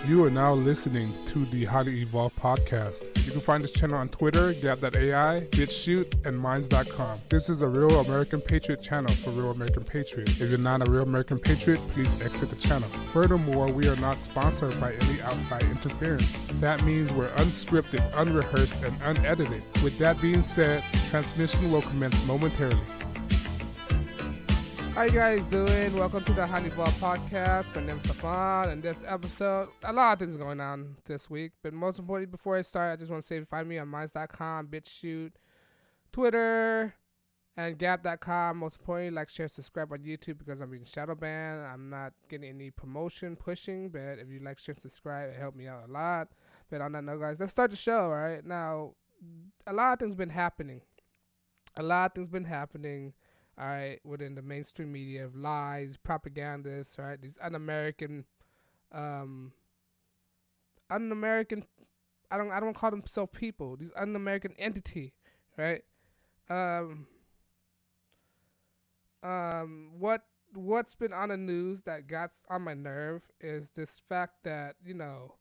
You are now listening to the Highly Evolved Podcast. You can find this channel on Twitter, Gab.ai, BitChute, and Minds.com. This is a Real American Patriot channel for Real American Patriots. If you're not a Real American Patriot, please exit the channel. Furthermore, we are not sponsored by any outside interference. That means we're unscripted, unrehearsed, and unedited. With that being said, transmission will commence momentarily. How you guys doing? Welcome to the HighlyEvolvedPodcast. Podcast. My name is Stefan, and this episode, a lot of things going on this week, but most importantly, before I start, I just want to say find me on Minds.com, BitChute, Twitter, and Gab.com. Most importantly, like, share, subscribe on YouTube because I'm being shadow banned. I'm not getting any promotion pushing, but if you like, share, subscribe, it helped me out a lot. But on that note, guys, let's start the show. All right, now, a lot of things been happening. All right, within the mainstream media of lies, propagandists, right? These un-American, I don't call them so people. These un-American entity, right? What's been on the news that got on my nerve is this fact that, you know,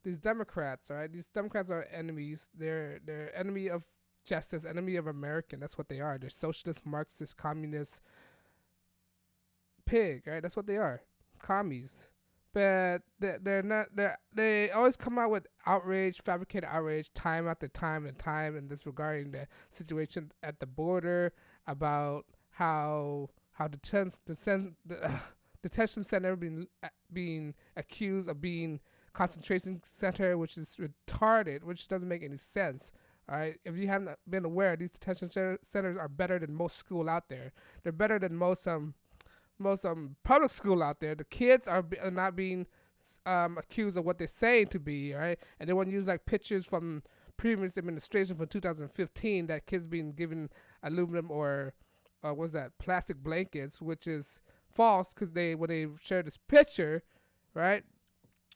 these Democrats, right? These Democrats are enemies. They're enemy of justice, enemy of American. That's what they are. They're socialist, Marxist, communist pig, right? That's what they are, commies. But they're not. They always come out with outrage, fabricated outrage, time after time, and this regarding the situation at the border about how the detention center being accused of being concentration center, which is retarded, which doesn't make any sense. All right, if you haven't been aware, these detention centers are better than most school out there. They're better than most public school out there. The kids are not being accused of what they're saying to be, right? And they want to use like pictures from previous administration from 2015 that kids being given aluminum or what's that, plastic blankets, which is false because when they shared this picture, right?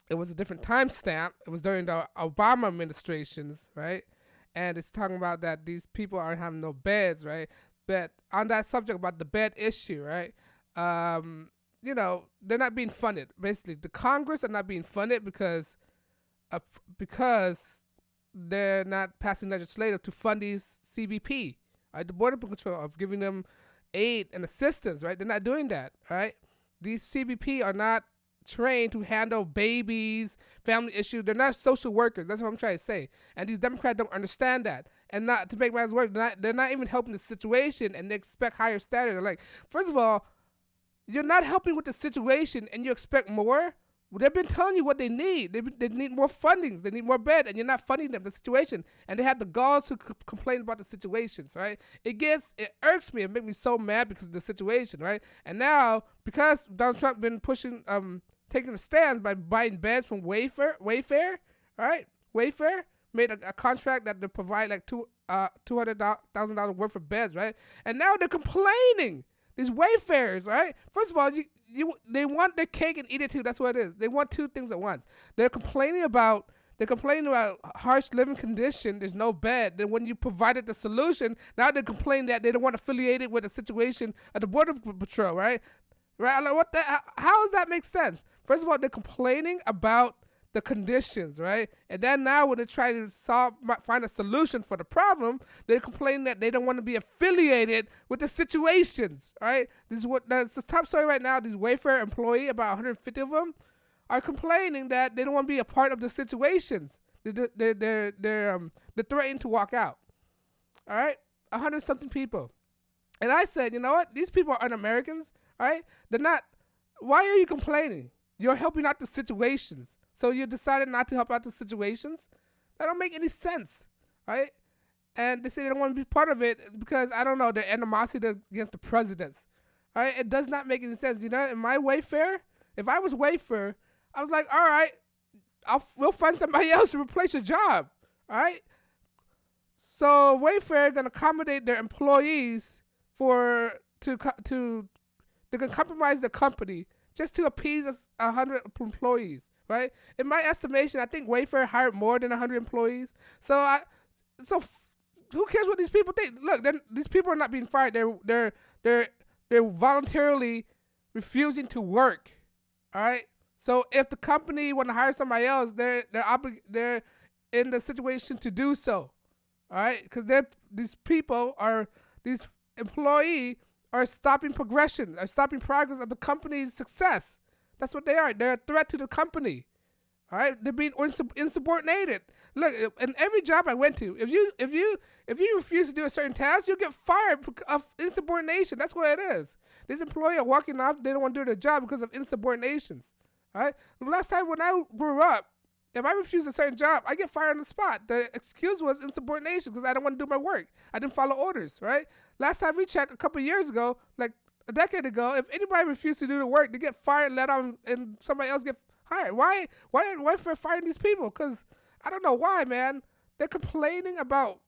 It was a different timestamp. It was during the Obama administrations, right? And it's talking about that these people aren't having no beds, right? But on that subject about the bed issue, right? You know, they're not being funded. Basically, the Congress are not being funded because they're not passing legislation to fund these CBP, right? The Border Patrol, of giving them aid and assistance, right? They're not doing that, right? These CBP are not trained to handle babies, family issues. They're not social workers. That's what I'm trying to say. And these Democrats don't understand that. And not to make matters worse, they're not even helping the situation, and they expect higher standards. They're like, first of all, you're not helping with the situation, and you expect more. Well, they've been telling you what they need. They need more fundings. They need more bed, and you're not funding them the situation. And they have the gall to complain about the situations, right? It irks me. It makes me so mad because of the situation, right? And now, because Donald Trump been pushing, taking a stand by buying beds from Wayfair, right? Wayfair made a contract that they provide like $200,000 worth of beds, right? And now they're complaining. These Wayfarers, right? First of all, they want their cake and eat it too. That's what it is. They want two things at once. They're complaining about harsh living condition. There's no bed. Then when you provided the solution, now they're complaining that they don't want to affiliate it with the situation at the Border Patrol, right? Right? Like, how does that make sense? First of all, they're complaining about the conditions, right? And then now when they try to find a solution for the problem, they complain that they don't want to be affiliated with the situations, right? That's the top story right now. These Wayfair employee, about 150 of them, are complaining that they don't want to be a part of the situations. They're threatening to walk out. All right, 100-something people. And I said, you know what? These people are un-Americans, all right? They're not. Why are you complaining? You're helping out the situations. So you decided not to help out the situations? That don't make any sense, right? And they say they don't want to be part of it because, I don't know, their animosity against the presidents, all right? It does not make any sense. You know, in my Wayfair, if I was Wayfair, I was like, all right, we'll find somebody else to replace your job, all right? So Wayfair going to accommodate their employees they're going to compromise the company just to appease 100 employees, right? In my estimation, I think Wayfair hired more than 100 employees. So who cares what these people think? Look, these people are not being fired. They're voluntarily refusing to work, all right? So if the company want to hire somebody else, they're in the situation to do so. All right, because these employee are stopping progression, are stopping progress of the company's success. That's what they are. They're a threat to the company. All right, they're being insubordinated. Look, in every job I went to, if you refuse to do a certain task, you get fired of insubordination. That's what it is. This employee are walking off. They don't want to do their job because of insubordinations. All right. The last time when I grew up, if I refused a certain job, I get fired on the spot. The excuse was insubordination because I don't want to do my work. I didn't follow orders. Right. Last time we checked a couple of years ago, like a decade ago, if anybody refused to do the work, they get fired, let on, and somebody else get hired. Why for firing these people? Because I don't know why, man. They're complaining about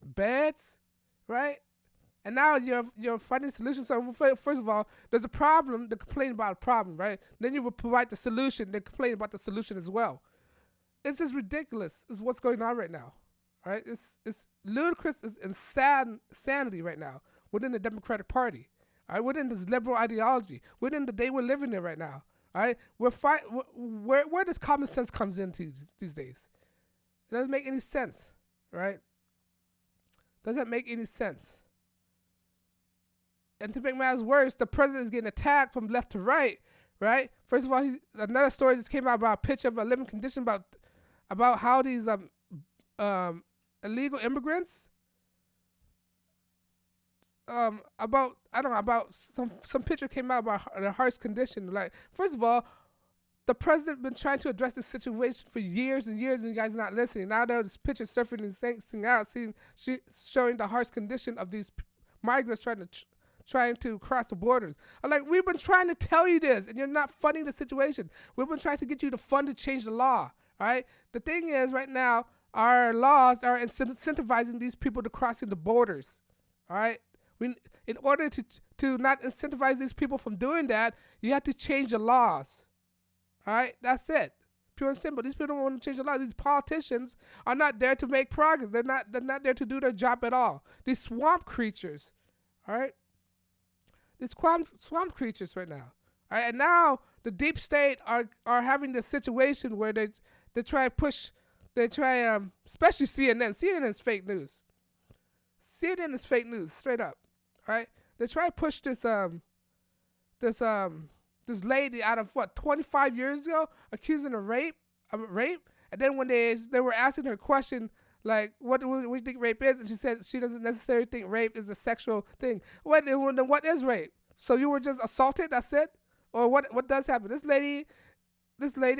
beds, right? And now you're finding solutions. So first of all, there's a problem. They're complaining about a problem, right? Then you will provide the solution. They're complaining about the solution as well. It's just ridiculous. Is what's going on right now, right? It's ludicrous. It's insanity right now within the Democratic Party, all right? Within this liberal ideology, within the day we're living in right now. All right, where does common sense comes into these days? It doesn't make any sense, right? Doesn't make any sense. And to make matters worse, the president is getting attacked from left to right, right? First of all, another story just came out about a picture of a living condition about how these illegal immigrants about some picture came out about the harsh condition. Like, first of all, the president been trying to address this situation for years and years, and you guys are not listening. Now there's this picture surfing and saying out, showing the harsh condition of these migrants trying to cross the borders. I'm like, we've been trying to tell you this, and you're not funding the situation. We've been trying to get you to fund to change the law. All right. The thing is, right now, our laws are incentivizing these people to crossing the borders. All right. In order to not incentivize these people from doing that, you have to change the laws. All right, that's it. Pure and simple. These people don't want to change the laws. These politicians are not there to make progress. They're not there to do their job at all. These swamp creatures, all right. These swamp creatures right now. All right, and now the deep state are having this situation where they try to push. Especially CNN. CNN is fake news. CNN is fake news, straight up. Right? They try to push this lady out of 25 years ago, accusing of rape, and then when they were asking her a question like, what do you think rape is? And she said she doesn't necessarily think rape is a sexual thing. Then what is rape? So you were just assaulted, that's it? Or what does happen? This lady,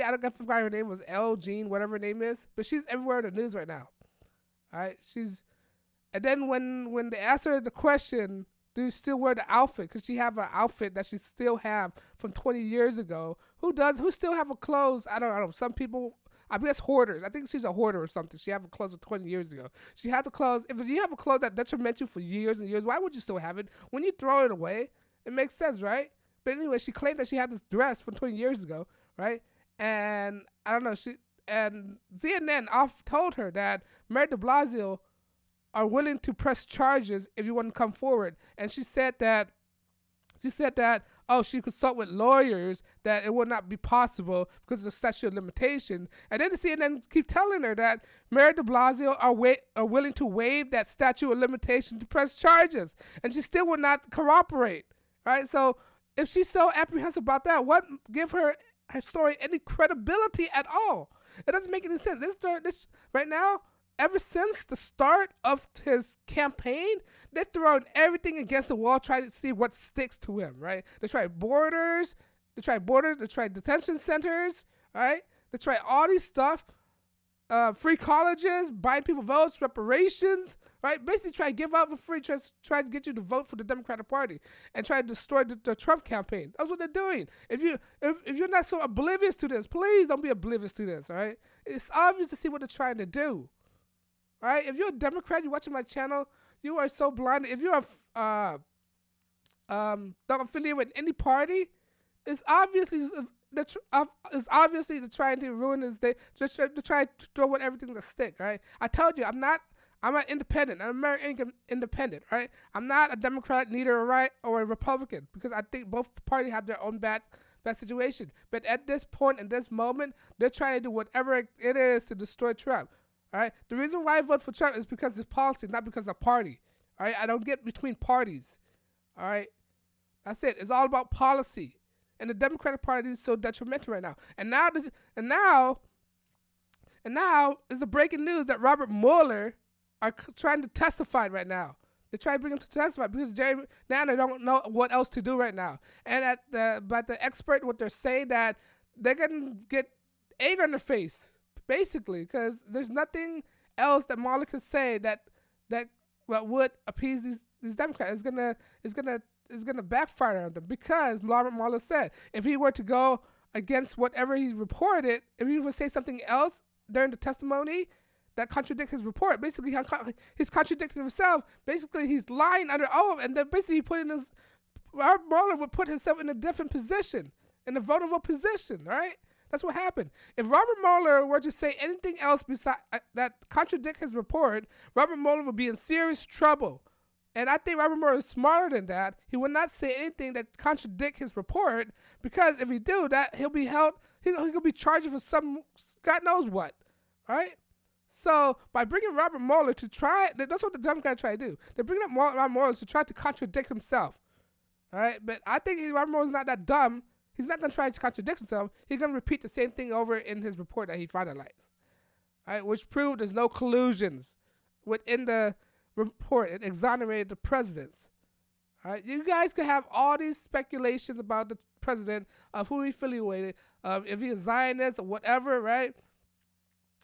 I forgot her name, was L. Jean, whatever her name is, but she's everywhere in the news right now. All right? And then when they asked her the question, do you still wear the outfit? Because she have an outfit that she still have from 20 years ago. Who still have a clothes? I don't know. Some people, I guess hoarders. I think she's a hoarder or something. She have a clothes of 20 years ago. She had the clothes. If you have a clothes that detriment you for years and years, why would you still have it? When you throw it away, it makes sense, right? But anyway, she claimed that she had this dress from 20 years ago, right? And I don't know. And CNN told her that Mayor de Blasio are willing to press charges if you want to come forward. And she said that she consult with lawyers that it would not be possible because of the statute of limitation. And then the CNN keep telling her that Mayor de Blasio are willing to waive that statute of limitation to press charges. And she still would not cooperate. Right? So if she's so apprehensive about that, what give her story any credibility at all? It doesn't make any sense. This right now, ever since the start of his campaign, they're throwing everything against the wall, trying to see what sticks to him, right? They try borders, they try detention centers, right? They try all these stuff, free colleges, buying people votes, reparations, right? Basically try to give out for free, try to get you to vote for the Democratic Party and try to destroy the Trump campaign. That's what they're doing. If you're not so oblivious to this, please don't be oblivious to this, all right? It's obvious to see what they're trying to do. All right, if you're a Democrat, you're watching my channel, you are so blind. If you're don't affiliate with any party, it's obviously they're trying to ruin this day, just to try to throw in everything to stick. Right? I told you, I'm an independent. I'm an American independent. Right? I'm not a Democrat, neither a right or a Republican, because I think both parties have their own bad bad situation. But at this point, in this moment, they're trying to do whatever it is to destroy Trump. All right. The reason why I vote for Trump is because of his policy, not because of party. All right. I don't get between parties. All right. That's it. It's all about policy. And the Democratic Party is so detrimental right now. And now is the breaking news that Robert Mueller are trying to testify right now. They try to bring him to testify because now they don't know what else to do right now. And but the expert, what they're saying, that they're gonna get egg on their face, basically, because there's nothing else that Mueller could say that would appease these Democrats. It's gonna backfire on them, because Robert Mueller said if he were to go against whatever he reported, if he would say something else during the testimony that contradicts his report, basically he's contradicting himself. Basically, he's lying under oath, and then basically Robert Mueller would put himself in a different position, in a vulnerable position, right? That's what happened. If Robert Mueller were to say anything else besides that contradict his report, Robert Mueller would be in serious trouble. And I think Robert Mueller is smarter than that. He would not say anything that contradict his report, because if he do that, he'll be held. He'll be charged for some God knows what, right? So by bringing Robert Mueller to try, that's what the Democrats try to do. They're bringing up Robert Mueller to try to contradict himself, all right? But I think Robert Mueller's not that dumb. He's not going to try to contradict himself. He's going to repeat the same thing over in his report that he finalized, all right? Which proved there's no collusions within the report. It exonerated the presidents. All right, you guys could have all these speculations about the president, of who he affiliated, if he's a Zionist or whatever, right?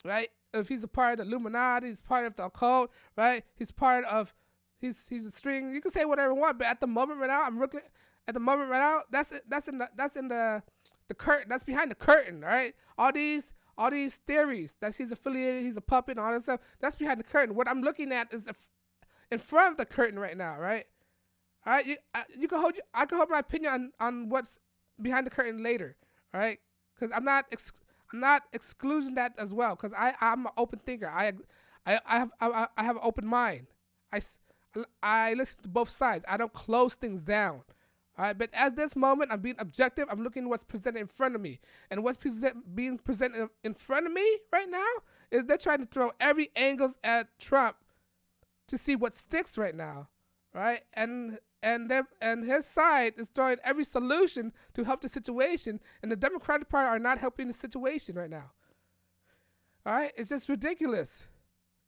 Right? If he's a part of the Illuminati, he's part of the occult, right? He's a string. You can say whatever you want, but at the moment right now, I'm looking at the moment right now. That's in the curtain. That's behind the curtain, right? All these theories that he's affiliated, he's a puppet, and all that stuff. That's behind the curtain. What I'm looking at is in front of the curtain right now, right? All right, I can hold my opinion on what's behind the curtain later, all right? Because I'm not excluding that as well, because I'm an open thinker. I have an open mind. I listen to both sides. I don't close things down. All right, but at this moment, I'm being objective. I'm looking at what's presented in front of me, and what's being presented in front of me right now is they're trying to throw every angles at Trump to see what sticks right now, right? And his side is throwing every solution to help the situation, and the Democratic Party are not helping the situation right now. All right, it's just ridiculous.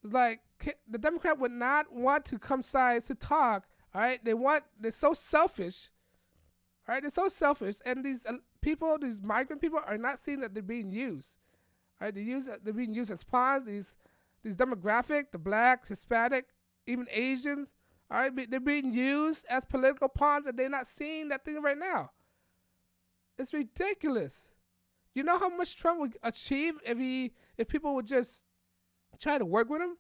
It's like the Democrat would not want to come sides to talk. All right, they're so selfish. All right, they're so selfish, and these migrant people are not seeing that they're being used. All right, they're being used as pawns. These demographic, the black, Hispanic, even Asians. All right, they're being used as political pawns, and they're not seeing that thing right now. It's ridiculous. You know how much Trump would achieve if people would just try to work with him?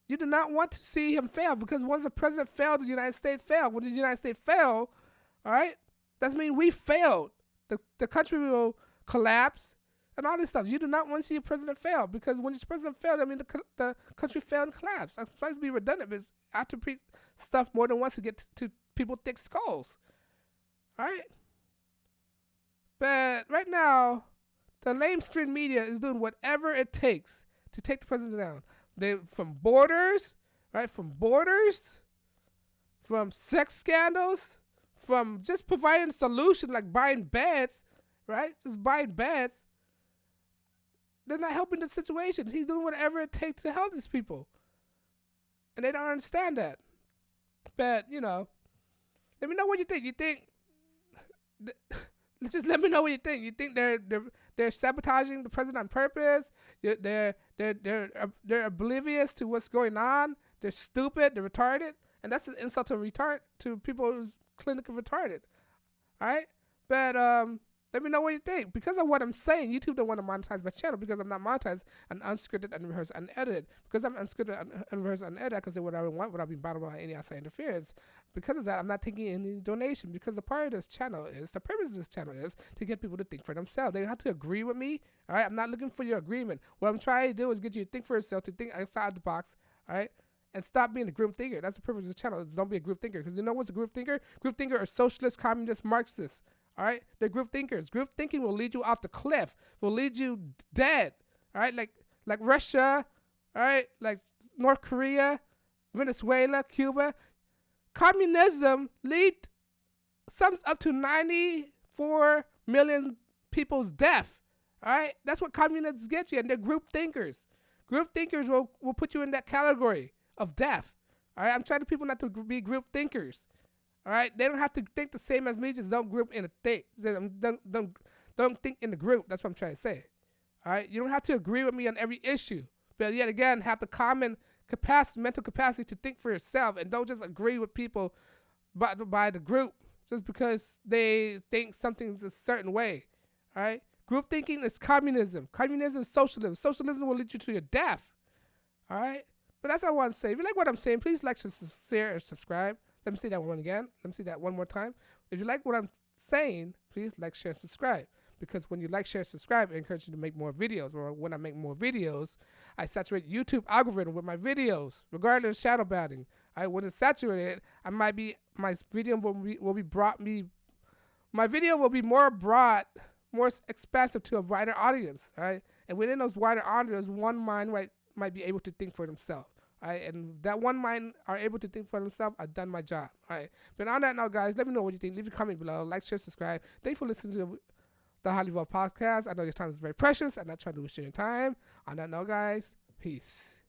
You do not want to see him fail, because once the president failed, the United States failed. When the United States failed, all right, that means we failed. The country will collapse and all this stuff. You do not want to see a president fail, because when this president failed, I mean the country failed and collapsed. I'm sorry to be redundant, but I have to repeat stuff more than once to get to people thick skulls. All right? But right now, the lamestream media is doing whatever it takes to take the president down. From borders, from sex scandals, from just providing solutions like buying beds, right? Just buying beds. They're not helping the situation. He's doing whatever it takes to help these people. And they don't understand that. But, let me know what you think. Just let me know what you think. You think they're sabotaging the president on purpose? They're oblivious to what's going on. They're stupid. They're retarded. And that's an insult to people who's clinically retarded. All right? But let me know what you think. Because of what I'm saying, YouTube don't want to monetize my channel, because I'm not monetized and unscripted, unrehearsed, unedited. Because I'm unscripted, unrehearsed, unedited, I can say whatever I want without being bothered by any outside interference. Because of that, I'm not taking any donation, because the part of this channel is, the purpose of this channel is to get people to think for themselves. They have to agree with me. All right? I'm not looking for your agreement. What I'm trying to do is get you to think for yourself, to think outside the box. All right? And stop being a group thinker. That's the purpose of the channel. Don't be a group thinker. Because you know what's a group thinker? Group thinker are socialist, communist, Marxists. All right, they're group thinkers. Group thinking will lead you off the cliff. Will lead you dead. All right, like Russia. All right, like North Korea, Venezuela, Cuba. Communism lead sums up to 94 million people's death. All right, that's what communists get you, and they're group thinkers. Group thinkers will put you in that category of death. All right, I'm trying to people not to be group thinkers. All right, they don't have to think the same as me. Just don't group in a thing. Don't think in the group. That's what I'm trying to say. All right, you don't have to agree with me on every issue, but yet again, have the common capacity, mental capacity to think for yourself, and don't just agree with people by the group just because they think something's a certain way. All right, group thinking is communism. Communism is socialism. Socialism will lead you to your death. All right, but that's all I want to say. If you like what I'm saying, please like, share, and subscribe. Let me say that one again. Let me say that one more time. If you like what I'm saying, please like, share, and subscribe. Because when you like, share, subscribe, it encourages you to make more videos. Or when I make more videos, I saturate YouTube algorithm with my videos, regardless of shadow banning. When it's saturated, my video will be more broad, more expansive to a wider audience. All right, and within those wider audience, one mind might be able to think for themselves. All right, and that one mind are able to think for themselves, I've done my job. All right, but on that note, guys, let me know what you think. Leave a comment below. Like, share, subscribe. Thank you for listening to the Highly Evolved Podcast. I know your time is very precious. I'm not trying to waste your time. On that note, guys, peace.